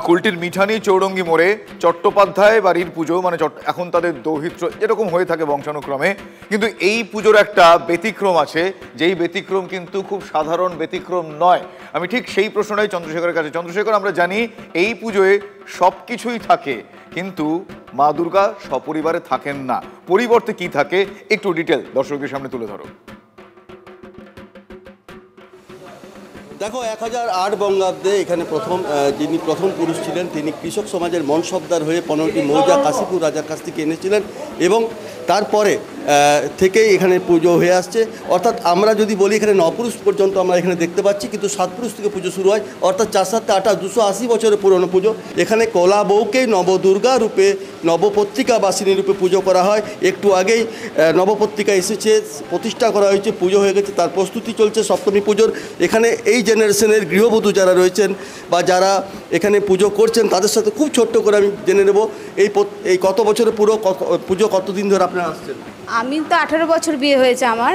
কুলটির মিঠানি চৌরঙ্গি মোড়ে চট্টোপাধ্যায় বাড়ির পুজো, মানে এখন তাদের দৌহিত্র যেরকম হয়ে থাকে বংশানুক্রমে, কিন্তু এই পুজোর একটা ব্যতিক্রম আছে, যেই ব্যতিক্রম কিন্তু খুব সাধারণ ব্যতিক্রম নয়। আমি ঠিক সেই প্রশ্নটাই চন্দ্রশেখরের কাছে। চন্দ্রশেখর, আমরা জানি এই পুজোয় সব কিছুই থাকে, কিন্তু মা দুর্গা সপরিবারে থাকেন না, পরিবর্তে কি থাকে একটু ডিটেল দর্শকদের সামনে তুলে ধরো। দেখো, 1008 বঙ্গাব্দে এখানে যিনি প্রথম পুরুষ ছিলেন তিনি কৃষক সমাজের মনসবদার হয়ে 15টি মৌজা কাশীপুর রাজার কাছ থেকে এনেছিলেন এবং তারপরে থেকেই এখানে পুজো হয়ে আসছে। অর্থাৎ আমরা যদি বলি এখানে 9 পুরুষ পর্যন্ত আমরা এখানে দেখতে পাচ্ছি, কিন্তু 7 পুরুষ থেকে পুজো শুরু হয়। অর্থাৎ 4 7 28 280 বছরের পুরনো পুজো। এখানে কলা বউকেই নবদুর্গা রূপে, নবপত্রিকা বাসিনী রূপে পুজো করা হয়। একটু আগেই নবপত্রিকা এসেছে, প্রতিষ্ঠা করা হয়েছে, পুজো হয়ে গেছে, তার প্রস্তুতি চলছে সপ্তমী পুজোর। এখানে এই জেনারেশনের গৃহবধূ যারা রয়েছেন বা যারা এখানে পুজো করছেন তাদের সাথে খুব ছোট্ট করে আমি জেনে নেব এই কত বছরের পুজো কতদিন ধরে আপনারা আসছেন? আমি তো 18 বছর বিয়ে হয়েছে আমার।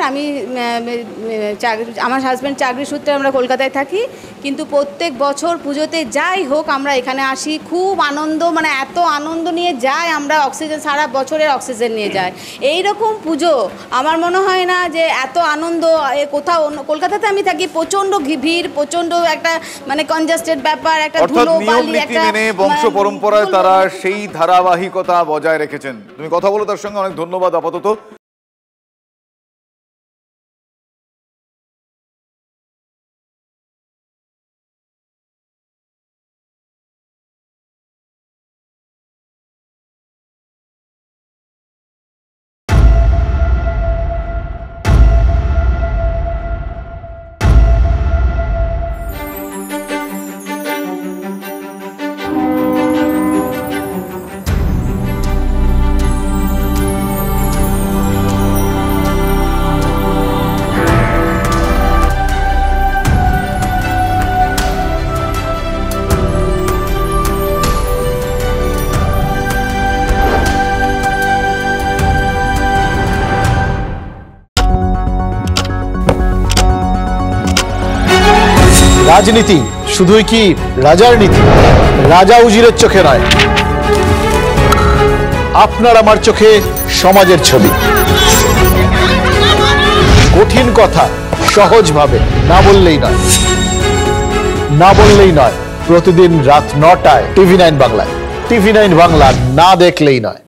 আমার হাজব্যান্ড চাকরি সূত্রে আমরা কলকাতায় থাকি, কিন্তু প্রত্যেক বছর পুজোতে যাই হোক আমরা এখানে আসি। খুব আনন্দ, মানে এত আনন্দ নিয়ে যাই আমরা, অক্সিজেন সারা বছরের অক্সিজেন নিয়ে যায়। এই রকম পুজো আমার মনে হয় না যে এত আনন্দ কোথাও। কলকাতাতে আমি থাকি, প্রচণ্ড ভিড়, প্রচণ্ড একটা মানে কনজাস্টেড ব্যাপার, একটা ধুলো বালি, একটা বংশ পরম্পরায় তারা সেই ধারাবাহিকতা বজায় রেখেছেন। তুমি কথা বলো তার সঙ্গে, অনেক ধন্যবাদ। আপাতত রাজনীতি শুধুই কি রাজার নীতি? রাজা উজিরের চোখে নয়, আপনার আমার চোখে সমাজের ছবি। কঠিন কথা সহজভাবে না বললেই নয়। প্রতিদিন রাত 9টায় TV9 বাংলায়। TV9 বাংলা না দেখলেই নয়।